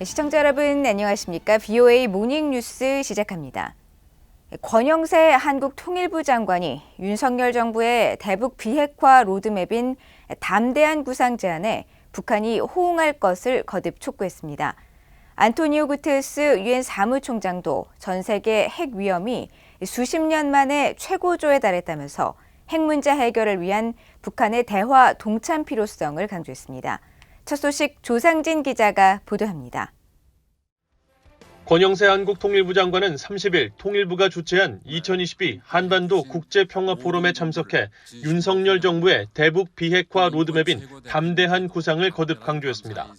시청자 여러분 안녕하십니까? VOA 모닝뉴스 시작합니다. 권영세 한국통일부 장관이 윤석열 정부의 대북 비핵화 로드맵인 담대한 구상 제안에 북한이 호응할 것을 거듭 촉구했습니다. 안토니오 구테르스 유엔 사무총장도 전 세계 핵 위험이 수십 년 만에 최고조에 달했다면서 핵 문제 해결을 위한 북한의 대화 동참 필요성을 강조했습니다. 첫 소식 조상진 기자가 보도합니다. 권영세 한국통일부 장관은 30일 통일부가 주최한 2022 한반도 국제평화포럼에 참석해 윤석열 정부의 대북 비핵화 로드맵인 담대한 구상을 거듭 강조했습니다.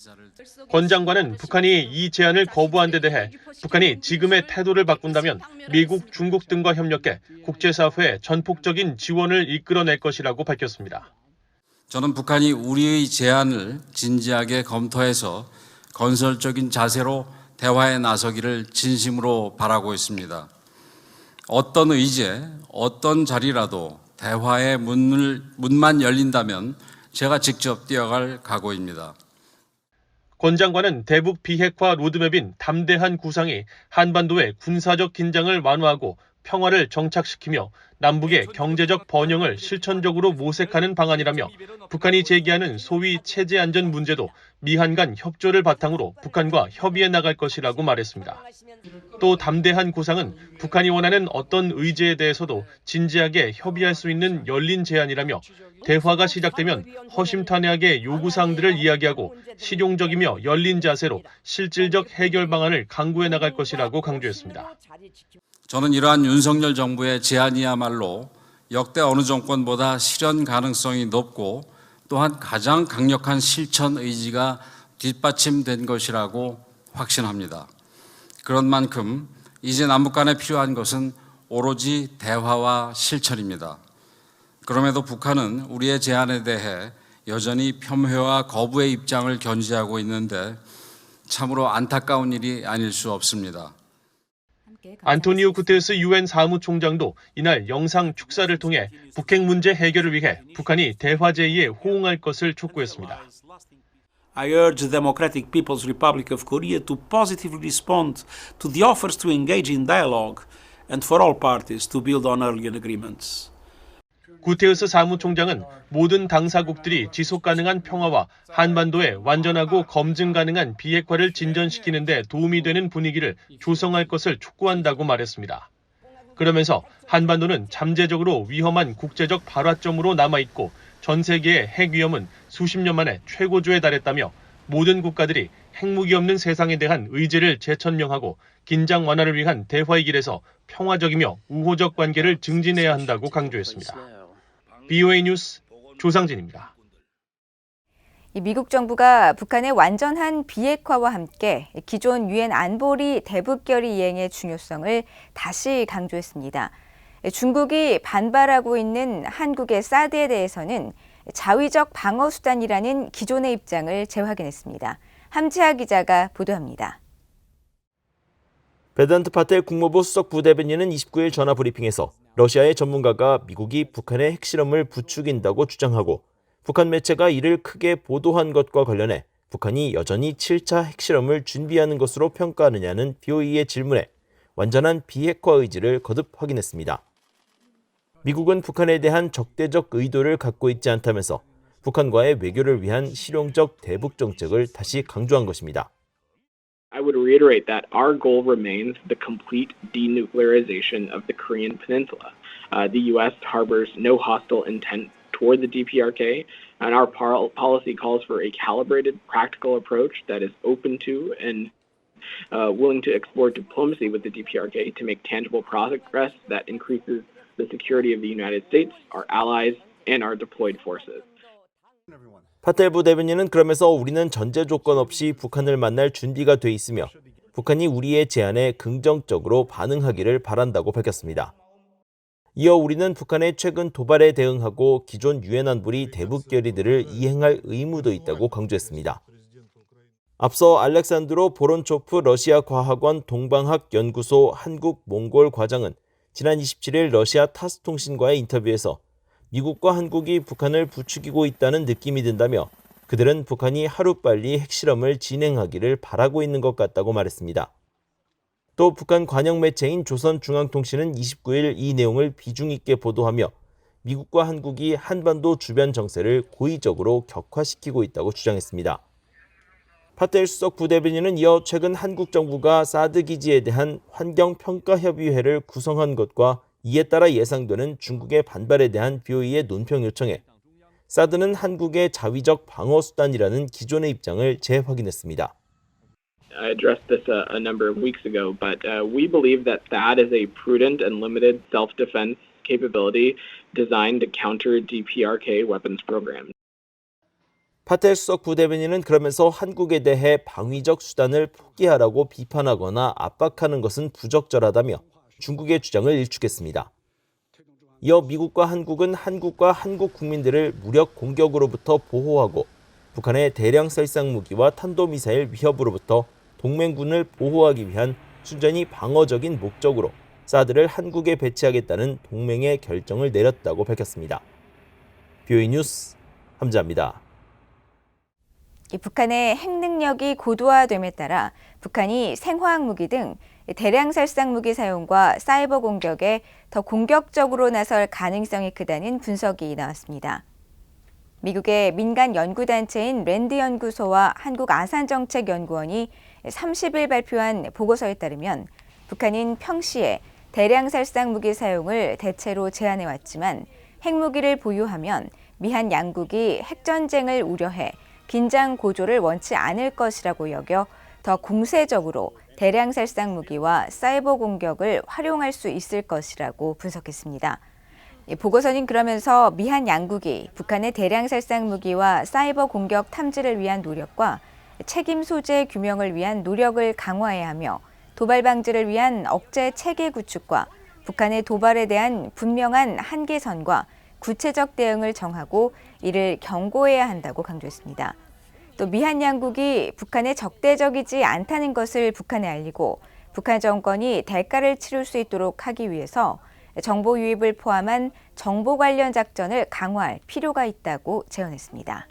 권 장관은 북한이 이 제안을 거부한 데 대해 북한이 지금의 태도를 바꾼다면 미국, 중국 등과 협력해 국제사회에 전폭적인 지원을 이끌어낼 것이라고 밝혔습니다. 저는 북한이 우리의 제안을 진지하게 검토해서 건설적인 자세로 대화에 나서기를 진심으로 바라고 있습니다. 어떤 의제, 어떤 자리라도 대화의 문만 열린다면 제가 직접 뛰어갈 각오입니다. 권 장관은 대북 비핵화 로드맵인 담대한 구상이 한반도의 군사적 긴장을 완화하고 평화를 정착시키며 남북의 경제적 번영을 실천적으로 모색하는 방안이라며 북한이 제기하는 소위 체제 안전 문제도 미한 간 협조를 바탕으로 북한과 협의해 나갈 것이라고 말했습니다. 또 담대한 구상은 북한이 원하는 어떤 의제에 대해서도 진지하게 협의할 수 있는 열린 제안이라며 대화가 시작되면 허심탄회하게 요구사항들을 이야기하고 실용적이며 열린 자세로 실질적 해결 방안을 강구해 나갈 것이라고 강조했습니다. 저는 이러한 윤석열 정부의 제안이야말로 역대 어느 정권보다 실현 가능성이 높고 또한 가장 강력한 실천 의지가 뒷받침된 것이라고 확신합니다. 그런 만큼 이제 남북 간에 필요한 것은 오로지 대화와 실천입니다. 그럼에도 북한은 우리의 제안에 대해 여전히 폄훼와 거부의 입장을 견지하고 있는데 참으로 안타까운 일이 아닐 수 없습니다. 안토니오 구테르스 유엔 사무총장도 이날 영상 축사를 통해 북핵 문제 해결을 위해 북한이 대화 제의에 호응할 것을 촉구했습니다. I urge the Democratic People's Republic of Korea to positively respond to the offers to engage in dialogue and for all parties to build on earlier agreements. 구테르스 사무총장은 모든 당사국들이 지속 가능한 평화와 한반도의 완전하고 검증 가능한 비핵화를 진전시키는 데 도움이 되는 분위기를 조성할 것을 촉구한다고 말했습니다. 그러면서 한반도는 잠재적으로 위험한 국제적 발화점으로 남아있고 전 세계의 핵 위험은 수십 년 만에 최고조에 달했다며 모든 국가들이 핵무기 없는 세상에 대한 의지를 재천명하고 긴장 완화를 위한 대화의 길에서 평화적이며 우호적 관계를 증진해야 한다고 강조했습니다. VOA 뉴스 조상진입니다. 미국 정부가 북한의 완전한 비핵화와 함께 기존 유엔 안보리 대북 결의 이행의 중요성을 다시 강조했습니다. 중국이 반발하고 있는 한국의 사드에 대해서는 자위적 방어 수단이라는 기존의 입장을 재확인했습니다. 함지하 기자가 보도합니다. 베단트 파텔 국무부 수석 부대변인은 29일 전화 브리핑에서 러시아의 전문가가 미국이 북한의 핵실험을 부추긴다고 주장하고 북한 매체가 이를 크게 보도한 것과 관련해 북한이 여전히 7차 핵실험을 준비하는 것으로 평가하느냐는 BOE의 질문에 완전한 비핵화 의지를 거듭 확인했습니다. 미국은 북한에 대한 적대적 의도를 갖고 있지 않다면서 북한과의 외교를 위한 실용적 대북 정책을 다시 강조한 것입니다. I would reiterate that our goal remains the complete denuclearization of the Korean Peninsula. The U.S. harbors no hostile intent toward the DPRK, and our policy calls for a calibrated, practical approach that is open to and willing to explore diplomacy with the DPRK to make tangible progress that increases the security of the United States, our allies, and our deployed forces. 파텔 부대변인은 그러면서 우리는 전제 조건 없이 북한을 만날 준비가 돼 있으며 북한이 우리의 제안에 긍정적으로 반응하기를 바란다고 밝혔습니다. 이어 우리는 북한의 최근 도발에 대응하고 기존 유엔 안보리 대북 결의들을 이행할 의무도 있다고 강조했습니다. 앞서 알렉산드로 보론초프 러시아 과학원 동방학 연구소 한국 몽골 과장은 지난 27일 러시아 타스 통신과의 인터뷰에서 미국과 한국이 북한을 부추기고 있다는 느낌이 든다며 그들은 북한이 하루빨리 핵실험을 진행하기를 바라고 있는 것 같다고 말했습니다. 또 북한 관영 매체인 조선중앙통신은 29일 이 내용을 비중 있게 보도하며 미국과 한국이 한반도 주변 정세를 고의적으로 격화시키고 있다고 주장했습니다. 파텔 수석 부대변인은 이어 최근 한국 정부가 사드 기지에 대한 환경평가협의회를 구성한 것과 이에 따라 예상되는 중국의 반발에 대한 BOE의 논평 요청에 사드는 한국의 자위적 방어수단이라는 기존의 입장을 재확인했습니다. I addressed this a number of weeks ago, but we believe that THAAD is a prudent and limited self-defense capability designed to counter DPRK weapons programs. 파텔 수석 부대변인은 그러면서 한국에 대해 방위적 수단을 포기하라고 비판하거나 압박하는 것은 부적절하다며 중국의 주장을 일축했습니다. 이어 미국과 한국은 한국과 한국 국민들을 무력 공격으로부터 보호하고 북한의 대량 살상 무기와 탄도미사일 위협으로부터 동맹군을 보호하기 위한 순전히 방어적인 목적으로 사드를 한국에 배치하겠다는 동맹의 결정을 내렸다고 밝혔습니다. BOE 뉴스 함자입니다. 북한의 핵 능력이 고도화됨에 따라 북한이 생화학 무기 등 대량 살상 무기 사용과 사이버 공격에 더 공격적으로 나설 가능성이 크다는 분석이 나왔습니다. 미국의 민간 연구단체인 랜드 연구소와 한국 아산정책연구원이 30일 발표한 보고서에 따르면 북한은 평시에 대량 살상 무기 사용을 대체로 제한해왔지만 핵무기를 보유하면 미한 양국이 핵전쟁을 우려해 긴장 고조를 원치 않을 것이라고 여겨 더 공세적으로 대량 살상 무기와 사이버 공격을 활용할 수 있을 것이라고 분석했습니다. 보고서는 그러면서 미한 양국이 북한의 대량 살상 무기와 사이버 공격 탐지를 위한 노력과 책임 소재 규명을 위한 노력을 강화해야 하며 도발 방지를 위한 억제 체계 구축과 북한의 도발에 대한 분명한 한계선과 구체적 대응을 정하고 이를 경고해야 한다고 강조했습니다. 또 미한 양국이 북한에 적대적이지 않다는 것을 북한에 알리고 북한 정권이 대가를 치를 수 있도록 하기 위해서 정보 유입을 포함한 정보 관련 작전을 강화할 필요가 있다고 제언했습니다.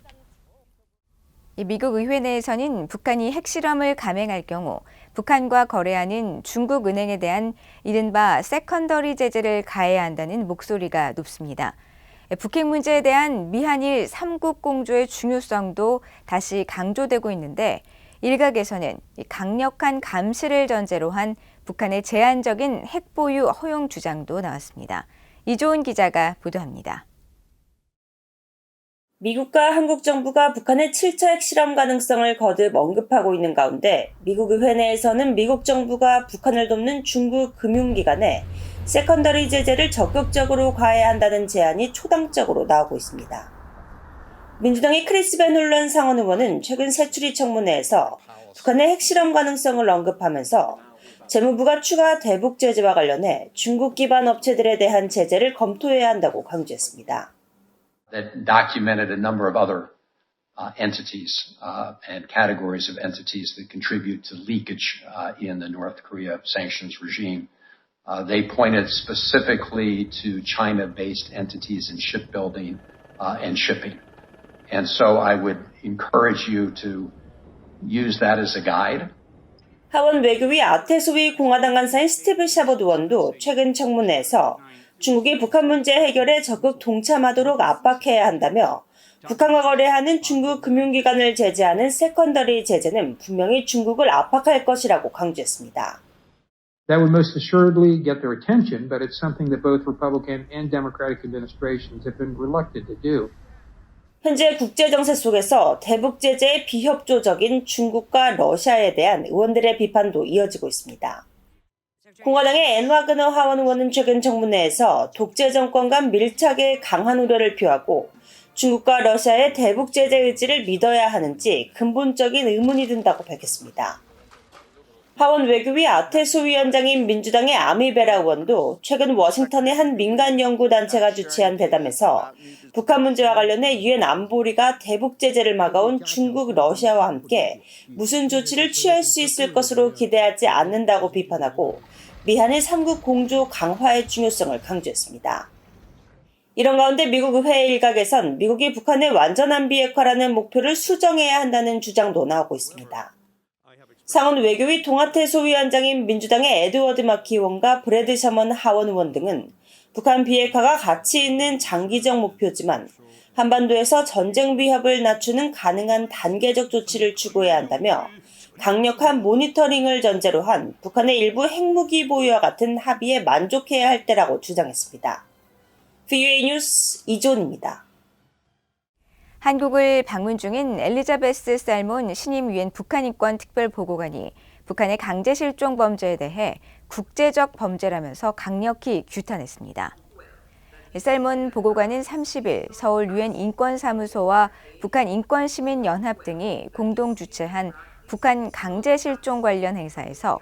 미국 의회 내에서는 북한이 핵실험을 감행할 경우 북한과 거래하는 중국 은행에 대한 이른바 세컨더리 제재를 가해야 한다는 목소리가 높습니다. 북핵 문제에 대한 미한일 3국 공조의 중요성도 다시 강조되고 있는데 일각에서는 강력한 감시를 전제로 한 북한의 제한적인 핵 보유 허용 주장도 나왔습니다. 이조은 기자가 보도합니다. 미국과 한국 정부가 북한의 7차 핵실험 가능성을 거듭 언급하고 있는 가운데 미국 의회 내에서는 미국 정부가 북한을 돕는 중국 금융기관에 세컨더리 제재를 적극적으로 가해야 한다는 제안이 초당적으로 나오고 있습니다. 민주당의 크리스 벤 홀런 상원 의원은 최근 새추리 청문회에서 북한의 핵실험 가능성을 언급하면서 재무부가 추가 대북 제재와 관련해 중국 기반 업체들에 대한 제재를 검토해야 한다고 강조했습니다. That documented a number of other entities and categories of entities that contribute to leakage in the North Korea sanctions regime. They pointed specifically to China-based entities in shipbuilding and shipping. And so I would encourage you to use that as a guide. 하원 외교위 아태소위 공화당 간사인 스티브 샤버드 의원도 최근 청문회에서 중국이 북한 문제 해결에 적극 동참하도록 압박해야 한다며 북한과 거래하는 중국 금융기관을 제재하는 세컨더리 제재는 분명히 중국을 압박할 것이라고 강조했습니다. That would most assuredly get their attention, but it's something that both Republican and Democratic administrations have been reluctant to do. 현재 국제정세 속에서 대북 제재에 비협조적인 중국과 러시아에 대한 의원들의 비판도 이어지고 있습니다. 공화당의 앤 와그너 하원 의원은 최근 청문회에서 독재 정권 간 밀착에 강한 우려를 표하고 중국과 러시아의 대북 제재 의지를 믿어야 하는지 근본적인 의문이 든다고 밝혔습니다. 하원 외교위 아태소 위원장인 민주당의 아미베라 의원도 최근 워싱턴의 한 민간 연구단체가 주최한 대담에서 북한 문제와 관련해 유엔 안보리가 대북 제재를 막아온 중국, 러시아와 함께 무슨 조치를 취할 수 있을 것으로 기대하지 않는다고 비판하고 미한의 3국 공조 강화의 중요성을 강조했습니다. 이런 가운데 미국 의회 일각에선 미국이 북한의 완전한 비핵화라는 목표를 수정해야 한다는 주장도 나오고 있습니다. 상원 외교위 동아태 소위원장인 민주당의 에드워드 마키 의원과 브래드 셔먼 하원 의원 등은 북한 비핵화가 가치 있는 장기적 목표지만 한반도에서 전쟁 위협을 낮추는 가능한 단계적 조치를 추구해야 한다며 강력한 모니터링을 전제로 한 북한의 일부 핵무기 보유와 같은 합의에 만족해야 할 때라고 주장했습니다. VOA 뉴스 이존입니다. 한국을 방문 중인 엘리자베스 살몬 신임 유엔 북한인권 특별보고관이 북한의 강제실종 범죄에 대해 국제적 범죄라면서 강력히 규탄했습니다. 살몬 보고관은 30일 서울 유엔 인권사무소와 북한 인권시민연합 등이 공동 주최한 북한 강제실종 관련 행사에서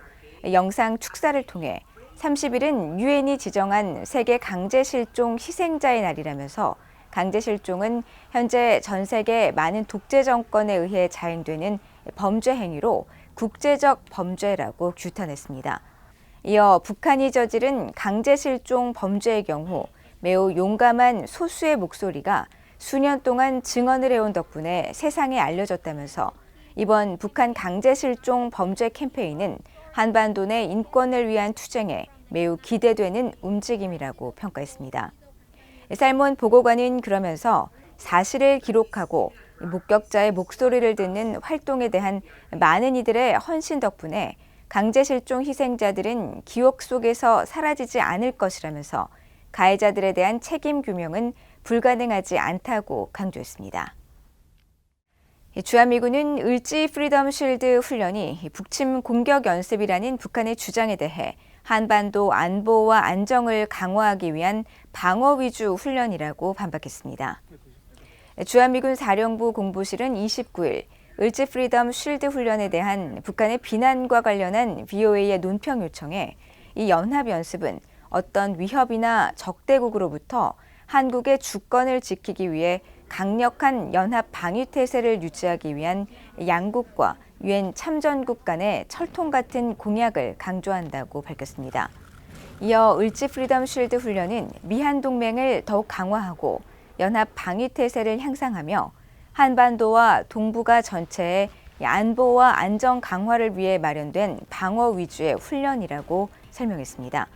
영상 축사를 통해 30일은 유엔이 지정한 세계 강제실종 희생자의 날이라면서 강제실종은 현재 전 세계 많은 독재 정권에 의해 자행되는 범죄 행위로 국제적 범죄라고 규탄했습니다. 이어 북한이 저지른 강제실종 범죄의 경우 매우 용감한 소수의 목소리가 수년 동안 증언을 해온 덕분에 세상에 알려졌다면서 이번 북한 강제실종 범죄 캠페인은 한반도 내 인권을 위한 투쟁에 매우 기대되는 움직임이라고 평가했습니다. 살몬 보고관은 그러면서 사실을 기록하고 목격자의 목소리를 듣는 활동에 대한 많은 이들의 헌신 덕분에 강제실종 희생자들은 기억 속에서 사라지지 않을 것이라면서 가해자들에 대한 책임 규명은 불가능하지 않다고 강조했습니다. 주한미군은 을지 프리덤 쉴드 훈련이 북침 공격 연습이라는 북한의 주장에 대해 한반도 안보와 안정을 강화하기 위한 방어 위주 훈련이라고 반박했습니다. 주한미군 사령부 공보실은 29일 을지 프리덤 쉴드 훈련에 대한 북한의 비난과 관련한 VOA의 논평 요청에 이 연합연습은 어떤 위협이나 적대국으로부터 한국의 주권을 지키기 위해 강력한 연합 방위 태세를 유지하기 위한 양국과 유엔 참전국 간의 철통 같은 공약을 강조한다고 밝혔습니다. 이어 을지 프리덤 쉴드 훈련은 미한 동맹을 더욱 강화하고 연합 방위 태세를 향상하며 한반도와 동북아 전체의 안보와 안정 강화를 위해 마련된 방어 위주의 훈련이라고 설명했습니다.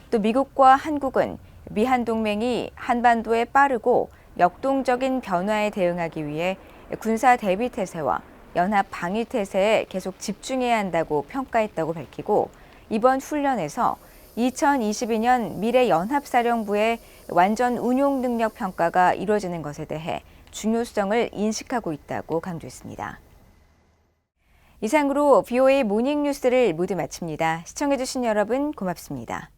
또 미국과 한국은 미한 동맹이 한반도의 빠르고 역동적인 변화에 대응하기 위해 군사 대비 태세와 연합 방위 태세에 계속 집중해야 한다고 평가했다고 밝히고 이번 훈련에서 2022년 미래 연합사령부의 완전 운용 능력 평가가 이루어지는 것에 대해 중요성을 인식하고 있다고 강조했습니다. 이상으로 VOA 모닝 뉴스를 모두 마칩니다. 시청해주신 여러분 고맙습니다.